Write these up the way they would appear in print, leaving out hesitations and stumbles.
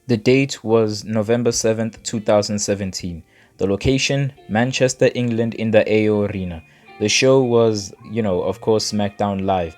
The date was November 7th, 2017. The location, Manchester, England, in the AO Arena. The show was, of course, SmackDown Live.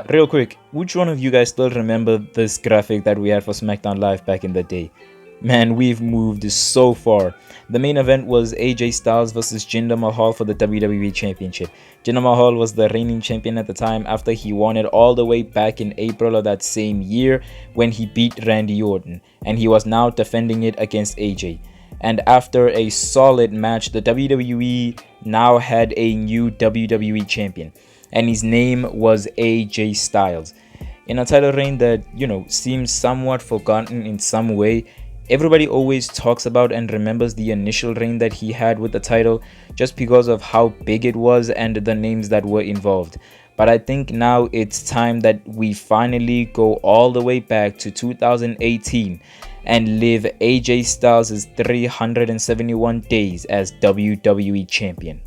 Real quick, which one of you guys still remember this graphic that we had for SmackDown Live back in the day? Man, we've moved so far. The main event was AJ Styles versus Jinder Mahal for the WWE Championship. Jinder Mahal was the reigning champion at the time after he won it all the way back in April of that same year when he beat Randy Orton, and he was now defending it against AJ. And after a solid match, the WWE now had a new WWE champion, and his name was AJ Styles. In a title reign that, seems somewhat forgotten in some way, everybody always talks about and remembers the initial reign that he had with the title just because of how big it was and the names that were involved. But I think now it's time that we finally go all the way back to 2018 and live AJ Styles' 371 days as WWE Champion.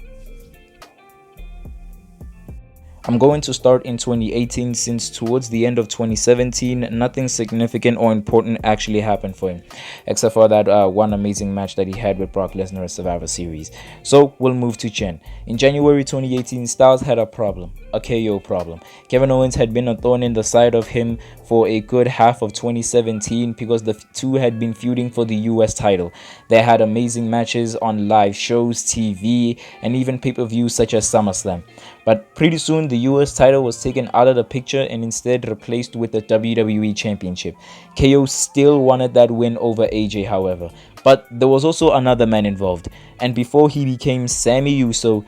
I'm going to start in 2018 since towards the end of 2017, nothing significant or important actually happened for him, except for that one amazing match that he had with Brock Lesnar at Survivor Series. So we'll move to Chen. In January 2018, Styles had a problem, a KO problem. Kevin Owens had been a thorn in the side of him for a good half of 2017 because the two had been feuding for the US title. They had amazing matches on live shows, TV, and even pay-per-views such as SummerSlam. But pretty soon the US title was taken out of the picture and instead replaced with the WWE Championship. KO still wanted that win over AJ, however, but there was also another man involved, and before he became Sami Uso,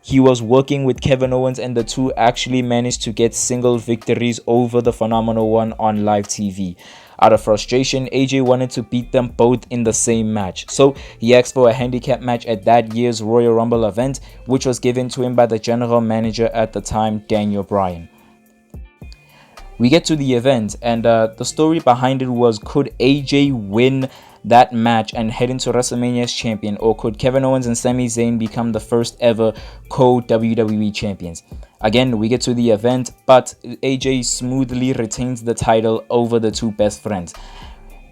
he was working with Kevin Owens, and the two actually managed to get single victories over the Phenomenal One on live TV. Out of frustration, AJ wanted to beat them both in the same match, so he asked for a handicap match at that year's Royal Rumble event, which was given to him by the general manager at the time, Daniel Bryan. We get to the event, and the story behind it was, could AJ win that match and head into WrestleMania as champion, or could Kevin Owens and Sami Zayn become the first ever co-WWE champions? Again, we get to the event, but AJ smoothly retains the title over the two best friends.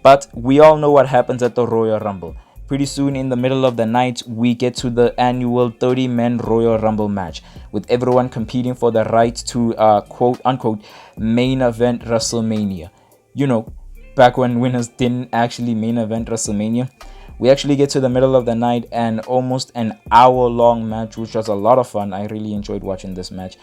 But we all know what happens at the Royal Rumble. Pretty soon in the middle of the night, we get to the annual 30-man Royal Rumble match, with everyone competing for the right to quote-unquote main event WrestleMania. Back when winners didn't actually main event WrestleMania. We actually get to the middle of the night and almost an hour-long match, which was a lot of fun. I really enjoyed watching this match.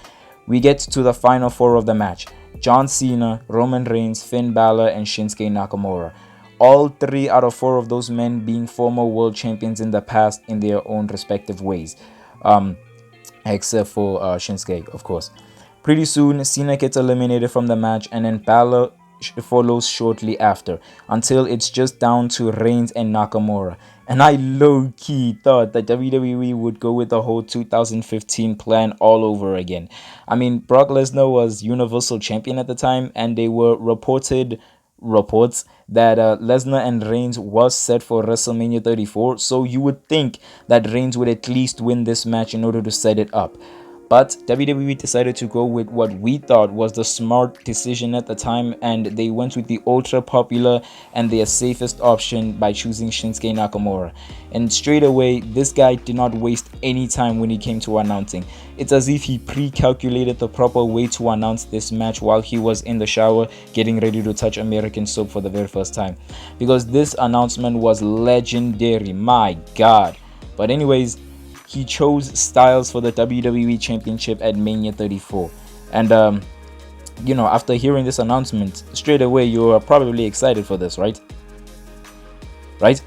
We get to the final four of the match: John Cena, Roman Reigns, Finn Balor, and Shinsuke Nakamura. All 3 out of 4 of those men being former world champions in the past in their own respective ways. Except for Shinsuke, of course. Pretty soon, Cena gets eliminated from the match, and then Balor follows shortly after, until it's just down to Reigns and Nakamura. And I low-key thought that WWE would go with the whole 2015 plan all over again. I mean, Brock Lesnar was Universal Champion at the time, and they were reports that Lesnar and Reigns was set for WrestleMania 34, so you would think that Reigns would at least win this match in order to set it up. But WWE decided to go with what we thought was the smart decision at the time, and they went with the ultra popular and their safest option by choosing Shinsuke Nakamura. And straight away, this guy did not waste any time when he came to announcing. It's as if he pre-calculated the proper way to announce this match while he was in the shower getting ready to touch American soap for the very first time. Because this announcement was legendary, my god. But anyways, he chose Styles for the WWE Championship at Mania 34. And, after hearing this announcement, straight away you are probably excited for this, right? Right?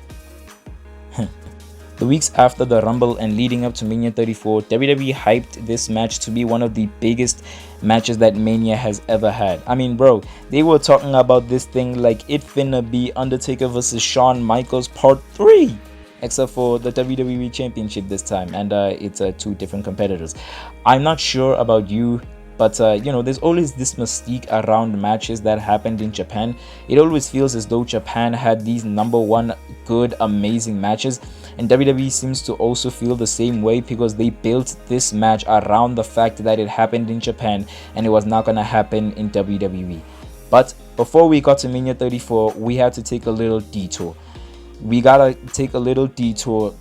The weeks after the Rumble and leading up to Mania 34, WWE hyped this match to be one of the biggest matches that Mania has ever had. I mean, bro, they were talking about this thing like it finna be Undertaker versus Shawn Michaels Part 3. Except for the WWE Championship this time, and it's 2 different competitors. I'm not sure about you, but there's always this mystique around matches that happened in Japan. It always feels as though Japan had these number 1 good, amazing matches, and WWE seems to also feel the same way because they built this match around the fact that it happened in Japan and it was not gonna happen in WWE. But before we got to Mania 34, we had to take a little detour. We gotta take a little detour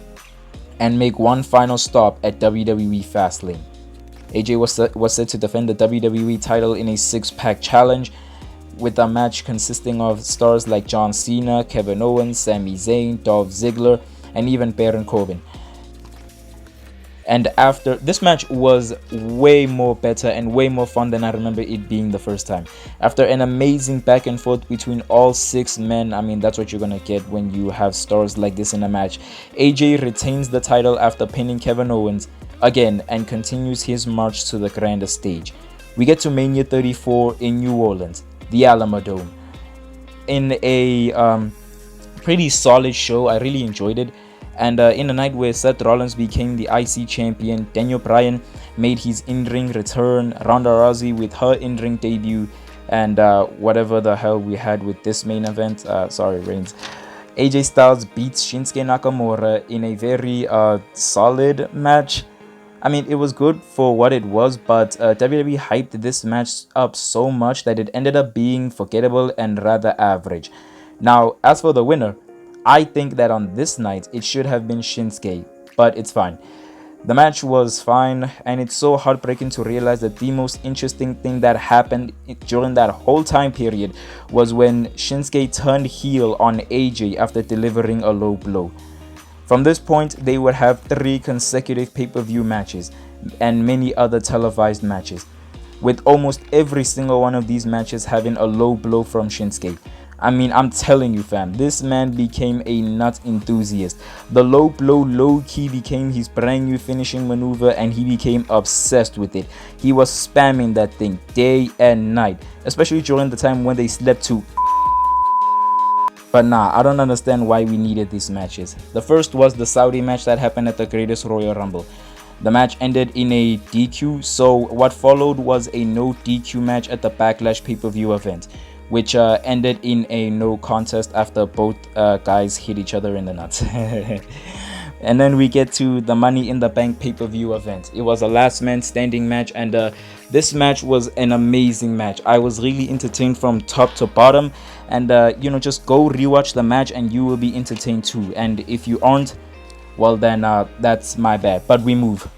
and make one final stop at WWE Fastlane. AJ was set to defend the WWE title in a six-pack challenge, with a match consisting of stars like John Cena, Kevin Owens, Sami Zayn, Dolph Ziggler, and even Baron Corbin. And after this match was way more better and way more fun than I remember it being the first time. After an amazing back and forth between all six men, I mean, that's what you're gonna get when you have stars like this in a match. AJ retains the title after pinning Kevin Owens again and continues his march to the grander stage. We get to Mania 34 in New Orleans, the Alamo Dome, in a pretty solid show. I really enjoyed it. And in a night where Seth Rollins became the IC champion, Daniel Bryan made his in-ring return, Ronda Rousey with her in-ring debut, and whatever the hell we had with this main event, sorry Reigns, AJ Styles beats Shinsuke Nakamura in a very solid match. I mean, it was good for what it was, but WWE hyped this match up so much that it ended up being forgettable and rather average. Now, as for the winner, I think that on this night it should have been Shinsuke, but it's fine. The match was fine, and it's so heartbreaking to realize that the most interesting thing that happened during that whole time period was when Shinsuke turned heel on AJ after delivering a low blow. From this point, they would have 3 consecutive pay-per-view matches and many other televised matches, with almost every single one of these matches having a low blow from Shinsuke. I mean, I'm telling you fam, this man became a nut enthusiast. The low blow low-key became his brand new finishing maneuver, and he became obsessed with it. He was spamming that thing day and night, especially during the time when they slept too. But nah, I don't understand why we needed these matches. The first was the Saudi match that happened at the Greatest Royal Rumble. The match ended in a DQ, so what followed was a no DQ match at the Backlash pay-per-view event, which ended in a no contest after both guys hit each other in the nuts. And then we get to the Money in the Bank pay-per-view event. It was a last man standing match, and this match was an amazing match. I was really entertained from top to bottom, and just go rewatch the match and you will be entertained too. And if you aren't, well then that's my bad, but we move.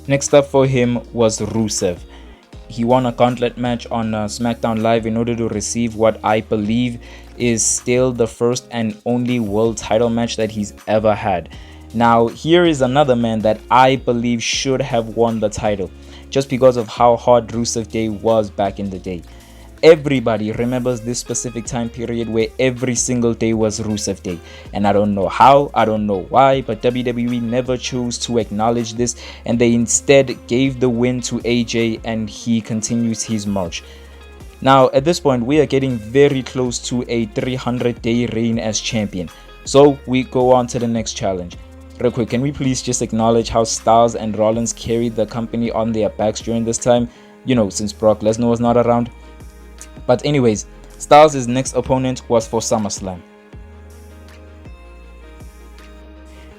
Next up for him was Rusev. He won a gauntlet match on SmackDown Live in order to receive what I believe is still the first and only world title match that he's ever had. Now, here is another man that I believe should have won the title, just because of how hard Rusev Day was back in the day. Everybody remembers this specific time period where every single day was Rusev Day, and I don't know how, I don't know why, but WWE never chose to acknowledge this, and they instead gave the win to AJ, and he continues his march. Now at this point we are getting very close to a 300-day reign as champion, so we go on to the next challenge. Real quick, can we please just acknowledge how Styles and Rollins carried the company on their backs during this time, since Brock Lesnar was not around. But anyways, Styles' next opponent was for SummerSlam.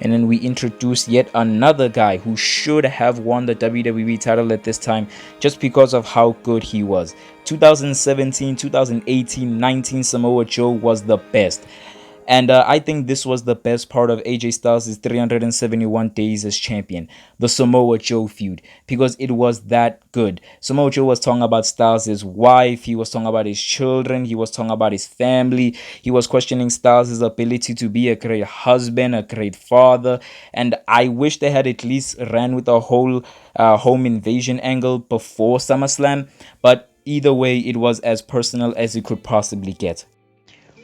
And then we introduced yet another guy who should have won the WWE title at this time just because of how good he was. 2017, 2018, 19 Samoa Joe was the best. And I think this was the best part of AJ Styles' 371 days as champion, the Samoa Joe feud, because it was that good. Samoa Joe was talking about Styles' wife, he was talking about his children, he was talking about his family, he was questioning Styles' ability to be a great husband, a great father, and I wish they had at least ran with the whole home invasion angle before SummerSlam, but either way, it was as personal as it could possibly get.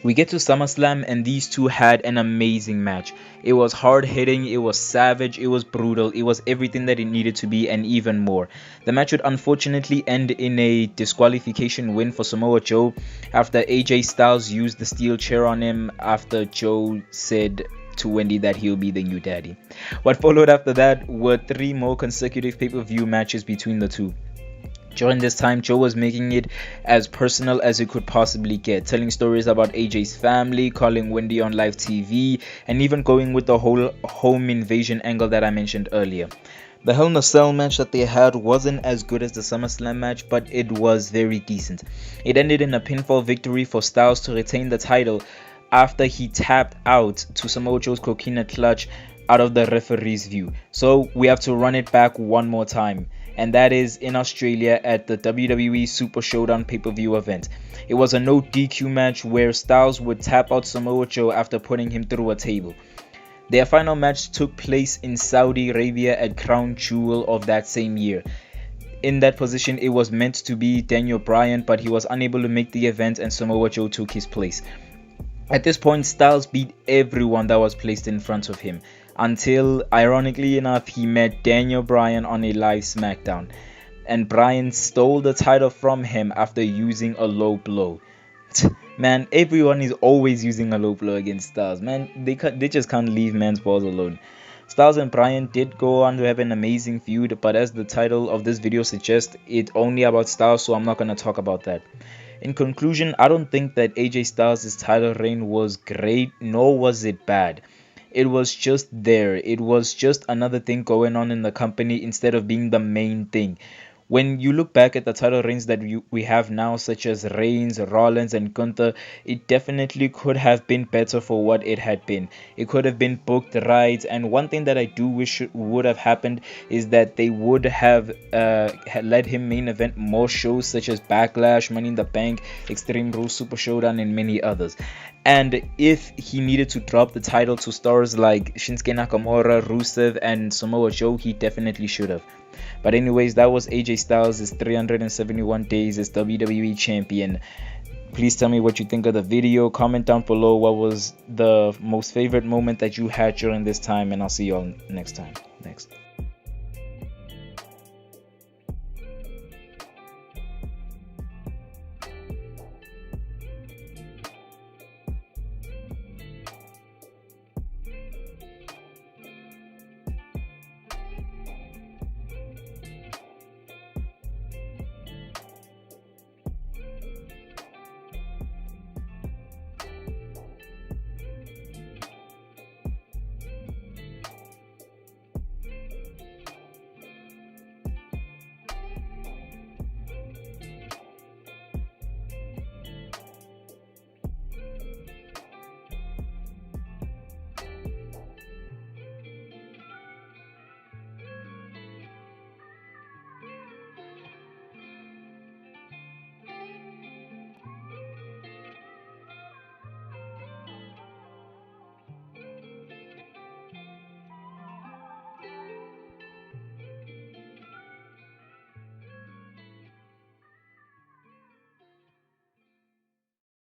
We get to SummerSlam and these two had an amazing match. It was hard-hitting, it was savage, it was brutal, it was everything that it needed to be and even more. The match would unfortunately end in a disqualification win for Samoa Joe after AJ Styles used the steel chair on him after Joe said to Wendy that he'll be the new daddy. What followed after that were 3 more consecutive pay-per-view matches between the two. During this time, Joe was making it as personal as it could possibly get, telling stories about AJ's family, calling Wendy on live TV, and even going with the whole home invasion angle that I mentioned earlier. The Hell in a Cell match that they had wasn't as good as the SummerSlam match, but it was very decent. It ended in a pinfall victory for Styles to retain the title after he tapped out to Samoa Joe's coquina clutch out of the referee's view. So we have to run it back one more time, and that is in Australia at the WWE Super Showdown pay-per-view event. It was a no DQ match where Styles would tap out Samoa Joe after putting him through a table. Their final match took place in Saudi Arabia at Crown Jewel of that same year. In that position, it was meant to be Daniel Bryan, but he was unable to make the event and Samoa Joe took his place. At this point, Styles beat everyone that was placed in front of him, until, ironically enough, he met Daniel Bryan on a live SmackDown, and Bryan stole the title from him after using a low blow. Man, everyone is always using a low blow against Styles. Man, they just can't leave man's balls alone. Styles and Bryan did go on to have an amazing feud, but as the title of this video suggests, it's only about Styles, so I'm not going to talk about that. In conclusion, I don't think that AJ Styles' title reign was great, nor was it bad. It was just there. It was just another thing going on in the company instead of being the main thing. When you look back at the title reigns that we have now, such as Reigns, Rollins, and Gunther, it definitely could have been better for what it had been. It could have been booked right, and one thing that I do wish would have happened is that they would have let him main event more shows such as Backlash, Money in the Bank, Extreme Rules, Super Showdown, and many others. And if he needed to drop the title to stars like Shinsuke Nakamura, Rusev, and Samoa Joe, he definitely should have. But anyways, that was AJ Styles' 371 days as WWE Champion. Please tell me what you think of the video. Comment down below what was the most favorite moment that you had during this time, and I'll see you all next time.